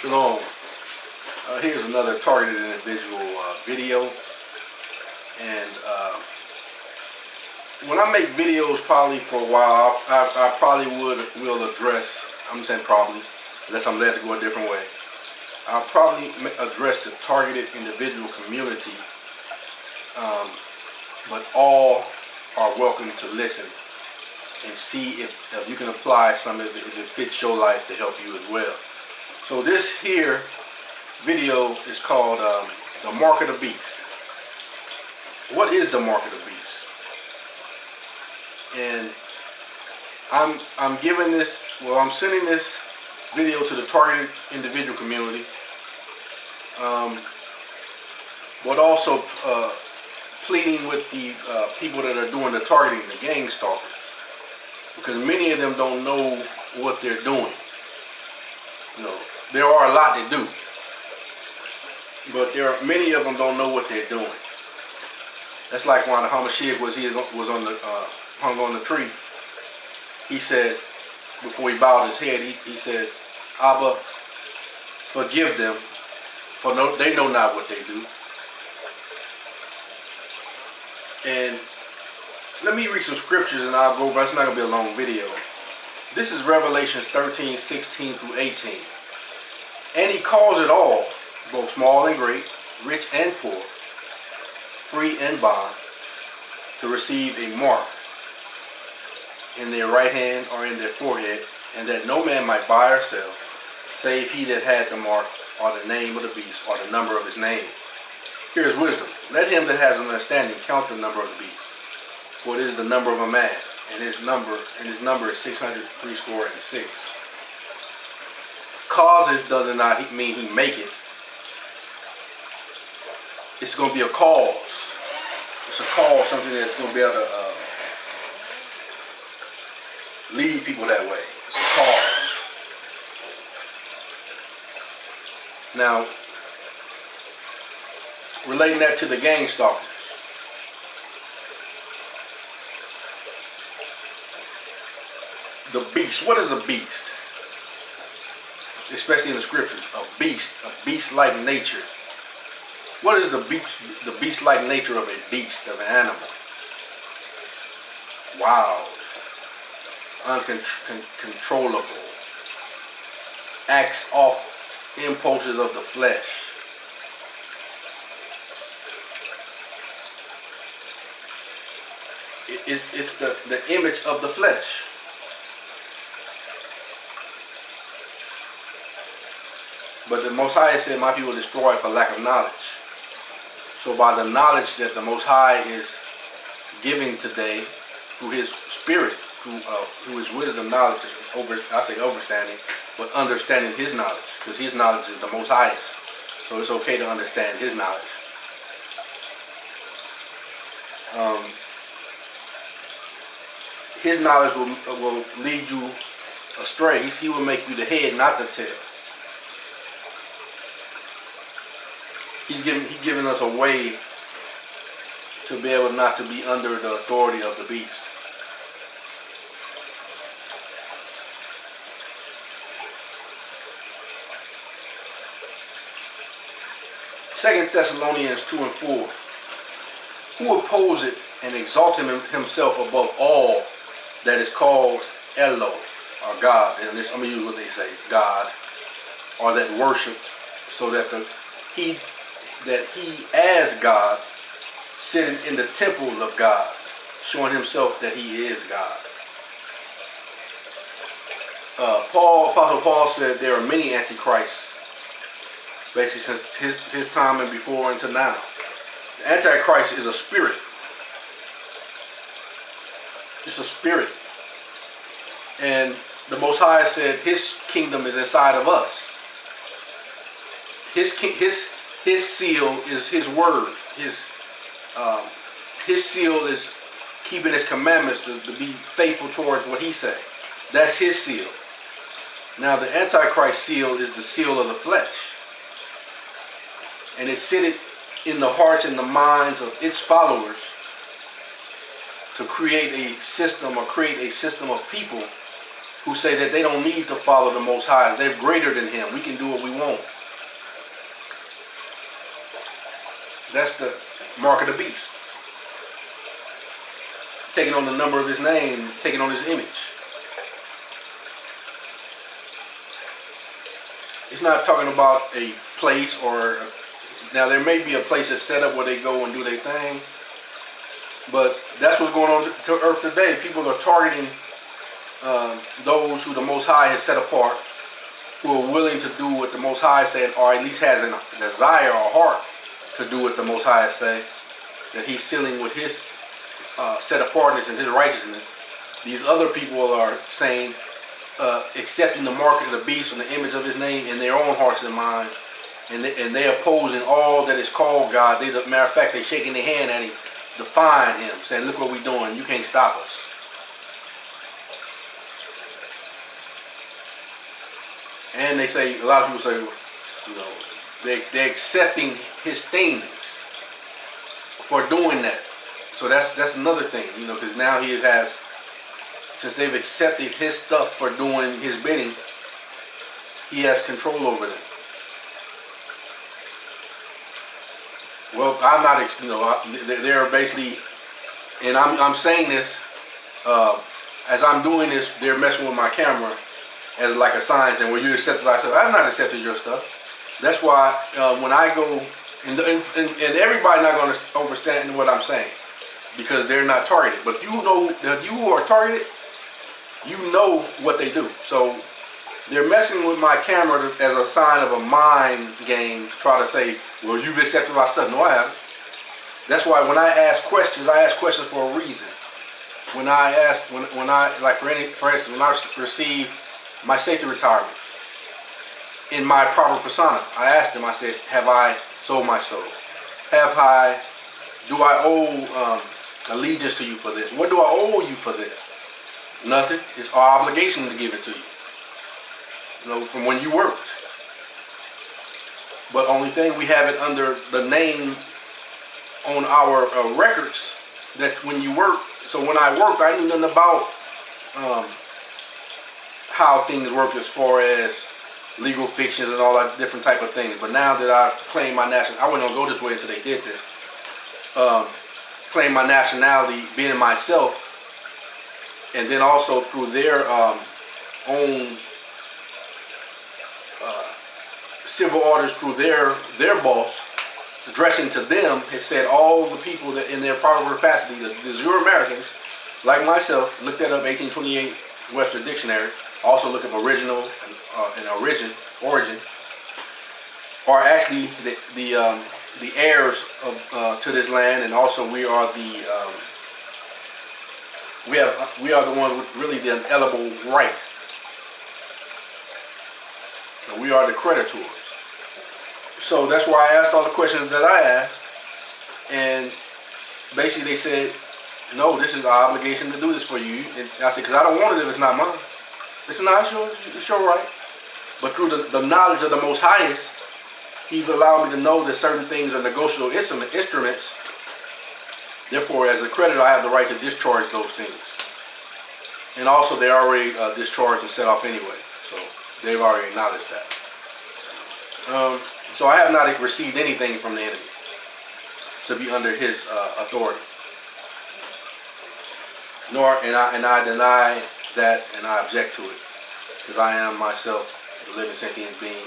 Shalom. Here's another targeted individual video, and when I make videos, probably for a while, I probably will address. I'm saying probably, unless I'm led to go a different way. I'll probably address the targeted individual community, but all are welcome to listen and see if you can apply some of it, if it fits your life to help you as well. So this here video is called the Mark of the Beast. What is the Mark of the Beast? And I'm giving this, well, I'm sending this video to the targeted individual community, but also pleading with the people that are doing the targeting, the gang stalkers, because many of them don't know what they're doing. You know, there are a lot that do, but many of them don't know what they're doing. That's like when the Hamashiach was on the hung on the tree. He said, before he bowed his head, he said, "Abba, forgive them, for they know not what they do." And let me read some scriptures and I'll go over. It's not going to be a long video. This is Revelation 13, 16 through 18. "And he calls it all, both small and great, rich and poor, free and bond, to receive a mark in their right hand or in their forehead, and that no man might buy or sell, save he that had the mark, or the name of the beast, or the number of his name. Here is wisdom. Let him that has an understanding count the number of the beast, for it is the number of a man, and his number is 666. Causes does not mean he maketh. It's going to be a cause. It's a cause, something that's going to be able to lead people that way. It's a cause. Now, relating that to the gang stalkers. The beast. What is a beast? Especially in the scriptures. A beast-like nature. What is the beast-like nature of a beast, of an animal? Wild, uncontrollable, acts off impulses of the flesh. It's the image of the flesh. But the Most High said, "My people destroy for lack of knowledge." So by the knowledge that the Most High is giving today through His Spirit, through His wisdom, knowledge, overstanding, but understanding His knowledge, because His knowledge is the Most Highest. So it's okay to understand His knowledge. His knowledge will lead you astray. He will make you the head, not the tail. He's given us a way to be able not to be under the authority of the beast. Second Thessalonians 2 and 4. "Who opposeth and exalted himself above all that is called Elo," or God, and this, I'm going to use what they say, God, or that worshipped, so that he as God sitting in the temple of God, showing himself that he is God. Apostle Paul said there are many antichrists, basically since his time and before until now. The Antichrist is a spirit. It's a spirit. And the Most High said His kingdom is inside of us. His seal is His word. His seal is keeping His commandments, to be faithful towards what He said. That's His seal. Now the Antichrist seal is the seal of the flesh. And it's sitteth in the hearts and the minds of its followers to create a system, or create a system of people who say that they don't need to follow the Most High. They're greater than Him. We can do what we want. That's the mark of the beast. Taking on the number of His name, taking on His image. It's not talking about a place or... Now, there may be a place that's set up where they go and do their thing. But that's what's going on to earth today. People are targeting those who the Most High has set apart, who are willing to do what the Most High said, or at least has a desire or heart to do what the Most High say, that He's sealing with His set apartness and His righteousness. These other people are saying, accepting the mark of the beast and the image of His name in their own hearts and minds, and they opposing all that is called God. They, as a matter of fact, they're shaking their hand at Him, defying Him, saying, "Look what we're doing. You can't stop us." And they say, a lot of people say, you know, they're accepting His things for doing that. So that's another thing, you know, because now He has, since they've accepted His stuff for doing His bidding, He has control over them. Well, I'm not, you know, they're basically, and I'm saying this, as I'm doing this, they're messing with my camera as like a sign saying, well, you accepted our stuff. I've not accepted your stuff. That's why when I go, and everybody not going to understand what I'm saying, because they're not targeted. But you know that you who are targeted, you know what they do. So they're messing with my camera as a sign of a mind game to try to say, well, you've accepted our stuff. No, I haven't. That's why when I ask questions for a reason. When I ask, when I, like for instance, when I received my safety retirement in my proper persona, I asked him, I said, have I sold my soul? Do I owe allegiance to you for this? What do I owe you for this? Nothing. It's our obligation to give it to you. You know, from when you worked. But only thing, we have it under the name on our records that when you work. So when I worked, I knew nothing about how things work as far as legal fictions and all that different type of things. But now that I've claimed my national, I wasn't gonna go this way until they did this. Claim my nationality, being myself, and then also through their own civil orders through their boss, addressing to them, has said all the people that in their proper capacity, the Zero Americans, like myself, look that up, 1828 Webster Dictionary. Also look up original and origin, are actually the heirs of to this land, and also we are the we are the ones with really the inalienable right. So we are the creditors. So that's why I asked all the questions that I asked, and basically they said, no, this is our obligation to do this for you. And I said, because I don't want it if it's not mine. It's not yours, it's your right. But through the knowledge of the Most Highest, He's allowed me to know that certain things are negotiable instruments. Therefore, as a creditor, I have the right to discharge those things. And also, they're already discharged and set off anyway. So they've already acknowledged that. So I have not received anything from the enemy to be under his authority. And I deny that, and I object to it, because I am myself a living sentient being.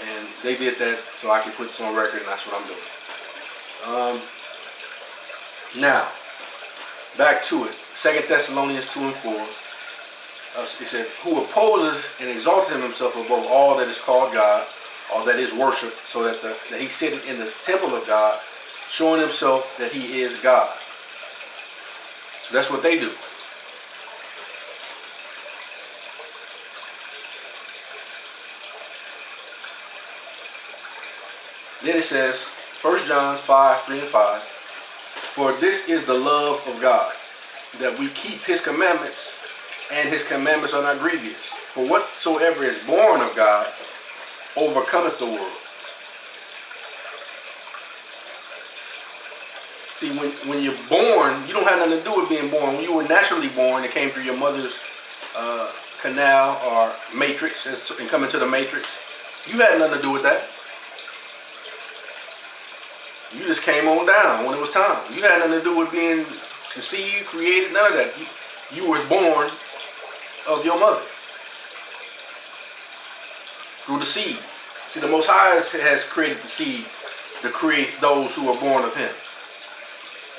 And they did that so I can put this on record, and that's what I'm doing. Now, back to it. 2 Thessalonians 2 and 4. It said, who opposes and exalted himself above all that is called God, or that is worshipped, so that he sitteth in the temple of God, showing himself that he is God. So that's what they do. Then it says, 1 John 5, 3 and 5, for this is the love of God, that we keep his commandments, and his commandments are not grievous. For whatsoever is born of God overcometh the world. See, when you're born, you don't have nothing to do with being born. When you were naturally born, it came through your mother's canal or matrix and come into the matrix. You had nothing to do with that. You just came on down when it was time. You had nothing to do with being conceived, created, none of that. You were born of your mother through the seed. See, the Most High has created the seed to create those who are born of Him.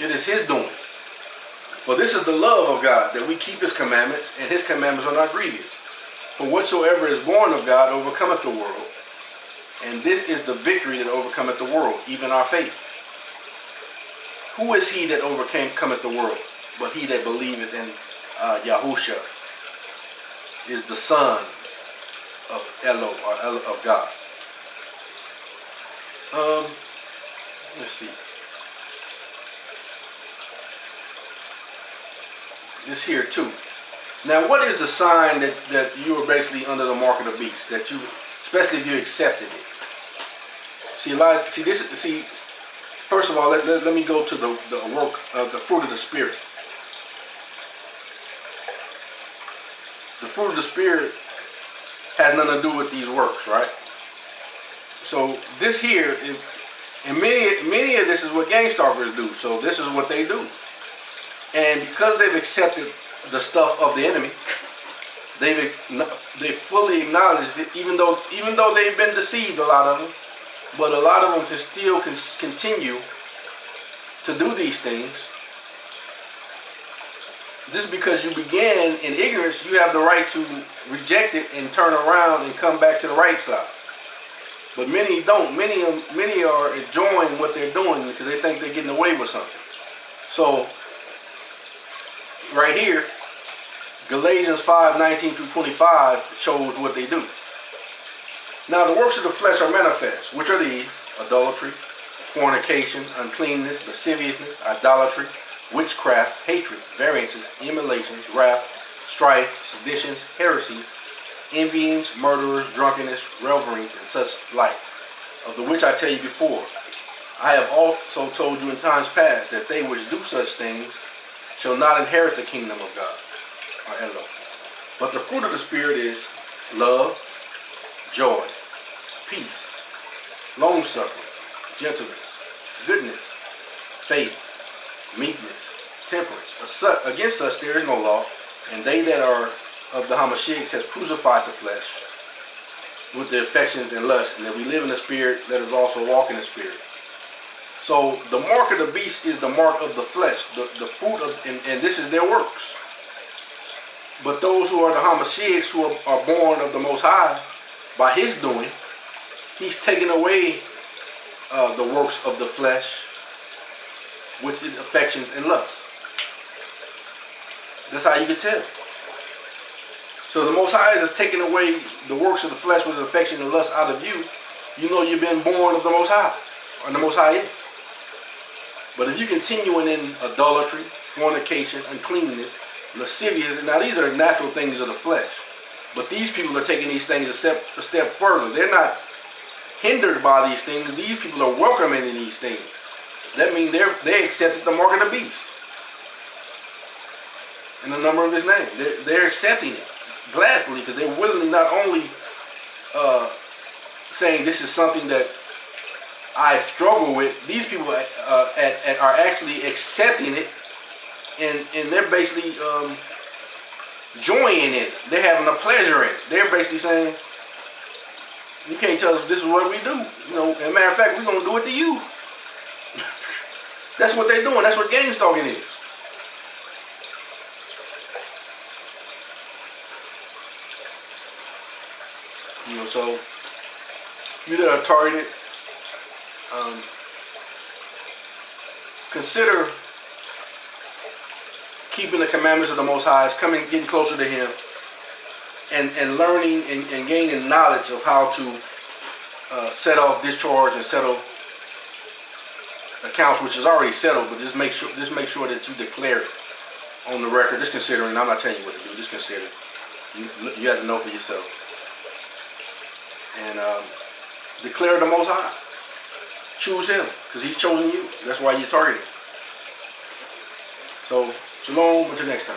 It is His doing. For this is the love of God, that we keep His commandments, and His commandments are not grievous. For whatsoever is born of God overcometh the world, and this is the victory that overcometh the world, even our faith. Who is he that overcometh the world, but he that believeth in Yahusha, is the Son of Elo, or of God. Let's see. This here too. Now, what is the sign that you are basically under the mark of the beast? That you, especially if you accepted it. See, first of all, let me go to the work of the fruit of the Spirit. The fruit of the Spirit has nothing to do with these works, right? So this here is, and many of this is what gang stalkers do. So this is what they do. And because they've accepted the stuff of the enemy, they fully acknowledge it, even though they've been deceived, a lot of them. But a lot of them can still continue to do these things. Just because you began in ignorance, you have the right to reject it and turn around and come back to the right side. But many don't. Many are enjoying what they're doing because they think they're getting away with something. So, right here, Galatians 5:19 through 25 shows what they do. Now the works of the flesh are manifest, which are these: adultery, fornication, uncleanness, lasciviousness, idolatry, witchcraft, hatred, variances, emulations, wrath, strife, seditions, heresies, envyings, murderers, drunkenness, revelries, and such like, of the which I tell you before. I have also told you in times past that they which do such things shall not inherit the kingdom of God. Or Elo. But the fruit of the Spirit is love, joy, peace, long-suffering, gentleness, goodness, faith, meekness, temperance. Against such there is no law, and they that are of the Hamashiach has crucified the flesh with the affections and lusts, and if we live in the Spirit, let us also walk in the Spirit. So the mark of the beast is the mark of the flesh, the fruit of, and this is their works. But those who are the Hamashiachs, who are born of the Most High, by His doing, He's taken away the works of the flesh, which is affections and lusts. That's how you can tell. So the Most High has taken away the works of the flesh, which is affection and lust, out of you. You know you've been born of the Most High, or the Most High is. But if you continuing in adultery, fornication, uncleanness, lasciviousness, now these are natural things of the flesh. But these people are taking these things a step further. They're not hindered by these things. These people are welcoming in these things. That means they accepted the mark of the beast in the number of His name. They're accepting it gladly, because they're willingly not only saying this is something that I struggle with. These people are actually accepting it, and they're basically joying in it. They're having a pleasure in it. They're basically saying, you can't tell us this is what we do. You know, as a matter of fact, we're going to do it to you. That's what they're doing. That's what gang stalking is. You know, so you that are targeted, consider keeping the commandments of the Most High, getting closer to Him, and learning and gaining knowledge of how to set off, discharge, and settle accounts, which is already settled. But just make sure that you declare it on the record. Just considering, I'm not telling you what to do. Just consider. You have to know for yourself. And declare the Most High. Choose Him, because He's chosen you. That's why you're targeted. So, shalom, until next time.